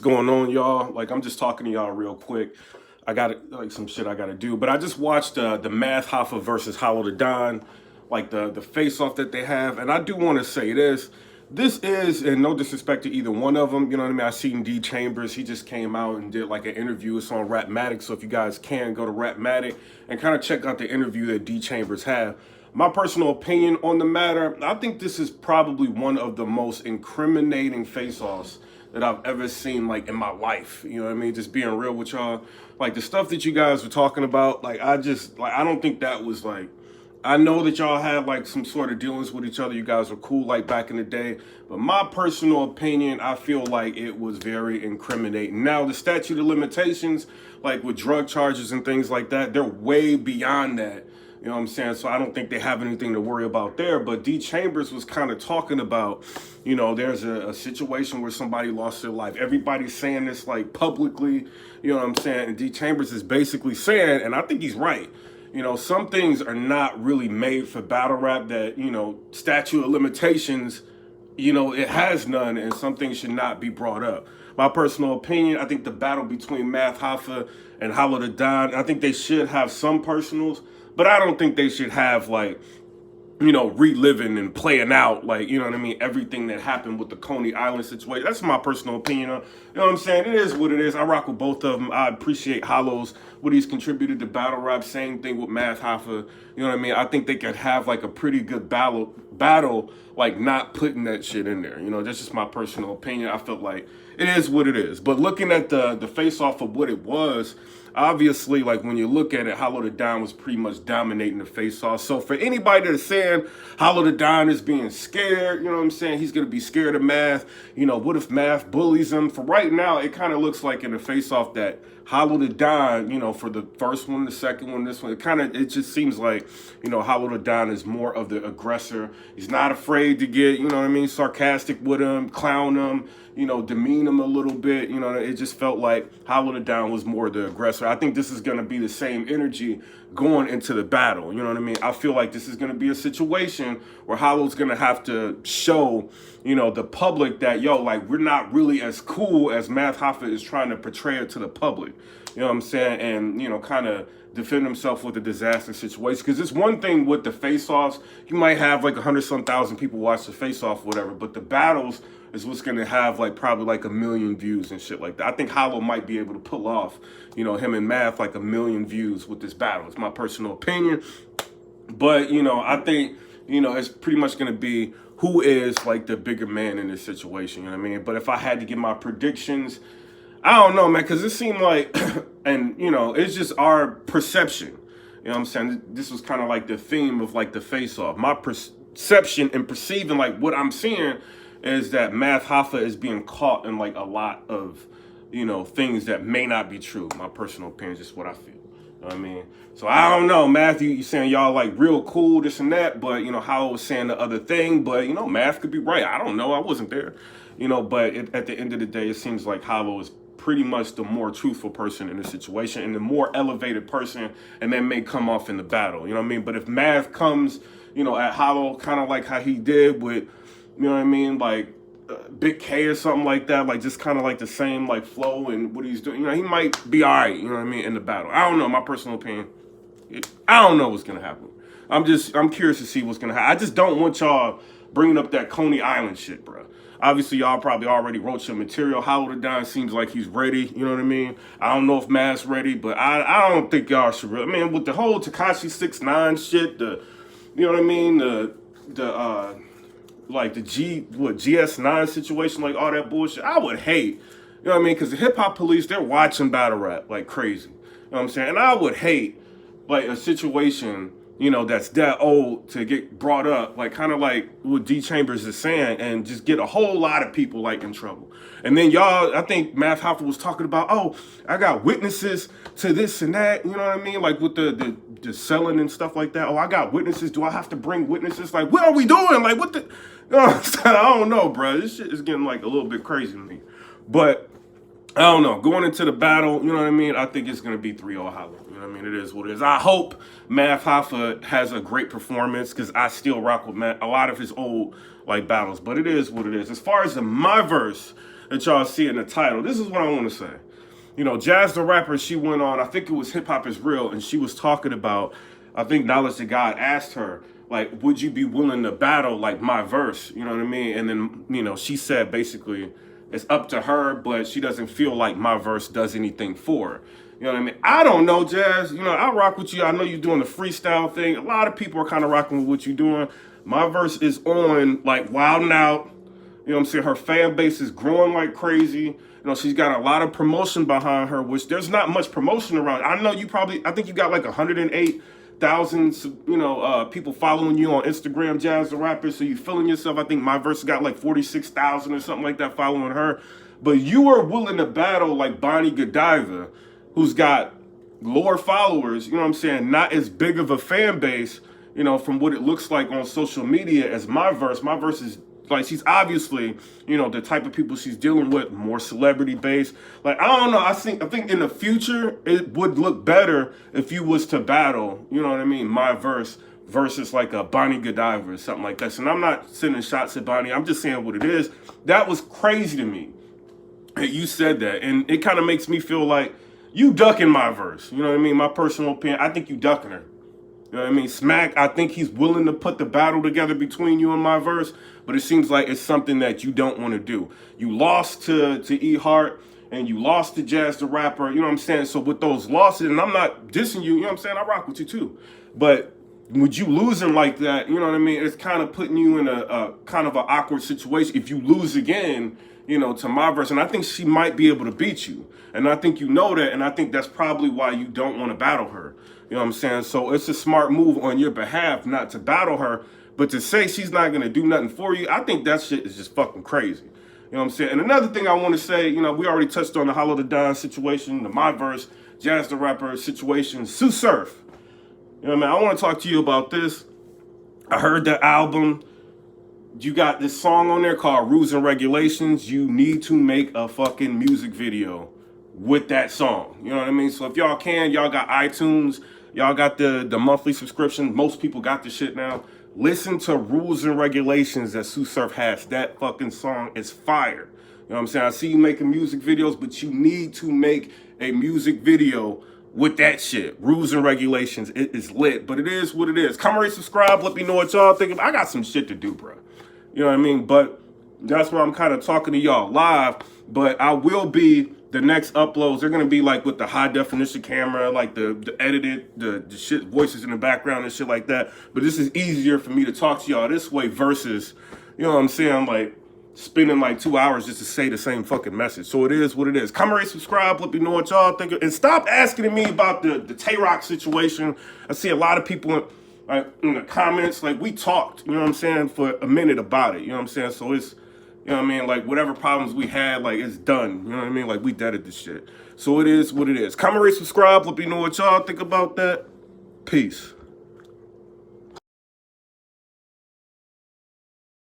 going on, y'all? Like, I'm just talking to y'all real quick. I got like some shit I gotta do, but I just watched the Math Hoffa versus Hollow the Don, like the face off that they have, and I do want to say this. This is, and no disrespect to either one of them, you know what I mean? I seen D Chambers, he just came out and did like an interview. It's on Rapmatic, so if you guys can go to Rapmatic and kind of check out the interview that D Chambers had. My personal opinion on the matter, I think this is probably one of the most incriminating face-offs that I've ever seen, like, in my life. You know what I mean? Just being real with y'all. Like, the stuff that you guys were talking about, like, I don't think that was, like, I know that y'all had, like, some sort of dealings with each other. You guys were cool, like, back in the day. But my personal opinion, I feel like it was very incriminating. Now, the statute of limitations, like, with drug charges and things like that, they're way beyond that. You know what I'm saying? So I don't think they have anything to worry about there. But D Chambers was kind of talking about, you know, there's a situation where somebody lost their life. Everybody's saying this like publicly, you know what I'm saying? And D Chambers is basically saying, and I think he's right, you know, some things are not really made for battle rap that, you know, statute of limitations, you know, it has none, and some things should not be brought up. My personal opinion, I think the battle between Math Hoffa and Hollow the Don, I think they should have some personals, but I don't think they should have, like, you know, reliving and playing out, like, you know what I mean, everything that happened with the Coney Island situation. That's my personal opinion. You know what I'm saying? It is what it is. I rock with both of them. I appreciate Hollow's, what he's contributed to battle rap. Same thing with Math Hoffa. You know what I mean? I think they could have, like, a pretty good battle, like, not putting that shit in there. You know, that's just my personal opinion. I felt like it is what it is. But looking at the face-off of what it was, obviously, like, when you look at it, Hollow the Don was pretty much dominating the face-off. So for anybody that's saying Hollow the Don is being scared, you know what I'm saying, he's going to be scared of Math, you know, what if Math bullies him? For right now, it kind of looks like in the face-off that Hollow the Don, you know, for the first one, the second one, this one, it just seems like, you know, Hollow the Don is more of the aggressor. He's not afraid to get, you know what I mean, sarcastic with him, clown him, you know, demean him a little bit. You know, it just felt like Hollow the Don was more the aggressor. I think this is going to be the same energy going into the battle. You know what I mean? I feel like this is going to be a situation where Hollow's going to have to show, you know, the public that, yo, like, we're not really as cool as Math Hoffa is trying to portray it to the public. You know what I'm saying? And, you know, kind of defend himself with a disaster situation. Because it's one thing with the face-offs. You might have like 100-some thousand people watch the face-off, whatever. But the battles is what's going to have like probably like 1 million views and shit like that. I think Hollow might be able to pull off, you know, him and Math like 1 million views with this battle. It's my personal opinion. But, you know, I think, you know, it's pretty much going to be who is like the bigger man in this situation. You know what I mean? But if I had to give my predictions, I don't know, man, because it seemed like, and, you know, it's just our perception. You know what I'm saying? This was kind of like the theme of like the face-off. My perception and perceiving like what I'm seeing is that Math Hoffa is being caught in like a lot of, you know, things that may not be true. My personal opinion is just what I feel. You know what I mean? So I don't know, Matthew, you saying y'all like real cool, this and that, but, you know, Howell was saying the other thing, but, you know, Math could be right. I don't know. I wasn't there. You know, but at the end of the day, it seems like Hollow is pretty much the more truthful person in the situation and the more elevated person, and then may come off in the battle. You know what I mean? But if Math comes, you know, at Hollow, kind of like how he did with, you know what I mean, like Big K or something like that, like just kind of like the same like flow and what he's doing, you know, he might be all right, you know what I mean, in the battle. I don't know, my personal opinion. I don't know what's going to happen. I'm curious to see what's going to happen. I just don't want y'all bringing up that Coney Island shit, bro. Obviously, y'all probably already wrote your material. Hollow the Don seems like he's ready. You know what I mean? I don't know if Matt's ready, but I don't think y'all should really. I mean, with the whole Tekashi 6ix9ine shit, you know what I mean? Like the GS9 situation, like all that bullshit, I would hate. You know what I mean? Because the hip hop police, they're watching battle rap like crazy. You know what I'm saying? And I would hate like a situation, you know, that's that old to get brought up, like kind of like what D Chambers is saying, and just get a whole lot of people like in trouble. And then y'all, I think Math Hoffa was talking about, oh, I got witnesses to this and that, you know what I mean? Like with the selling and stuff like that. Oh, I got witnesses. Do I have to bring witnesses? Like, what are we doing? Like, what the, you know what I'm saying? I don't know, bro. This shit is getting like a little bit crazy to me. But I don't know. Going into the battle, you know what I mean? I think it's going to be 3-0 Hollow. You know what I mean? It is what it is. I hope Math Hoffa has a great performance because I still rock with Matt, a lot of his old like battles. But it is what it is. As far as the Myverse, that y'all see in the title. This is what I want to say. You know, Jazz the Rapper, she went on, I think it was Hip Hop Is Real, and she was talking about, I think Knowledge to God asked her, like, would you be willing to battle, like, Myverse? You know what I mean? And then, you know, she said basically it's up to her, but she doesn't feel like Myverse does anything for her. You know what I mean? I don't know, Jazz. You know, I rock with you. I know you're doing the freestyle thing. A lot of people are kind of rocking with what you're doing. Myverse is on, like, Wild 'N Out. You know what I'm saying? Her fan base is growing like crazy. You know, she's got a lot of promotion behind her, which there's not much promotion around. I know you probably, I think you got like 108,000, you know, people following you on Instagram, Jazz the Rapper. So you feeling yourself. I think Myverse got like 46,000 or something like that following her. But you are willing to battle like Bonnie Godiva, who's got lower followers, you know what I'm saying? Not as big of a fan base, you know, from what it looks like on social media as Myverse. Myverse is like, she's obviously, you know, the type of people she's dealing with, more celebrity based. Like, I don't know. I think in the future it would look better if you was to battle, you know what I mean, Myverse versus like a Bonnie Godiva or something like that. And I'm not sending shots at Bonnie. I'm just saying what it is. That was crazy to me that you said that, and it kind of makes me feel like you ducking Myverse. You know what I mean? My personal opinion. I think you ducking her. You know what I mean? Smack, I think he's willing to put the battle together between you and Myverse, but it seems like it's something that you don't want to do. You lost to E Hart, and you lost to Jazz the Rapper, you know what I'm saying? So with those losses, and I'm not dissing you, you know what I'm saying? I rock with you too. But would you lose him like that, you know what I mean? It's kind of putting you in a kind of an awkward situation. If you lose again, you know, to Myverse, and I think she might be able to beat you. And I think you know that, and I think that's probably why you don't want to battle her. You know what I'm saying? So it's a smart move on your behalf not to battle her, but to say she's not going to do nothing for you, I think that shit is just fucking crazy. You know what I'm saying? And another thing I want to say, you know, we already touched on the Hollow the Don situation, the Myverse, Jazz the Rapper situation, Sue Surf. You know what I mean? I want to talk to you about this. I heard the album. You got this song on there called Rules and Regulations. You need to make a fucking music video with that song. You know what I mean? So if y'all can, y'all got iTunes, y'all got the monthly subscription. Most people got the shit now. Listen to Rules and Regulations that Sue Surf has. That fucking song is fire. You know what I'm saying? I see you making music videos, but you need to make a music video with that shit. Rules and Regulations. It is lit, but it is what it is. Come rate, subscribe. Let me know what y'all think. I got some shit to do, bro. You know what I mean? But that's why I'm kind of talking to y'all live. But I will be, the next uploads, they're going to be like with the high definition camera, like the edited, the shit, voices in the background and shit like that. But this is easier for me to talk to y'all this way versus, you know what I'm saying, like spending like 2 hours just to say the same fucking message. So it is what it is. Comment, rate, subscribe. Let me know what y'all think. And stop asking me about the Tay-Rock situation. I see a lot of people in the comments, like, we talked, you know what I'm saying, for a minute about it, you know what I'm saying? So it's, you know what I mean, like, whatever problems we had, like, it's done, you know what I mean? Like, we deaded this shit. So it is what it is. Comment, rate, subscribe. Let me know what y'all think about that. Peace.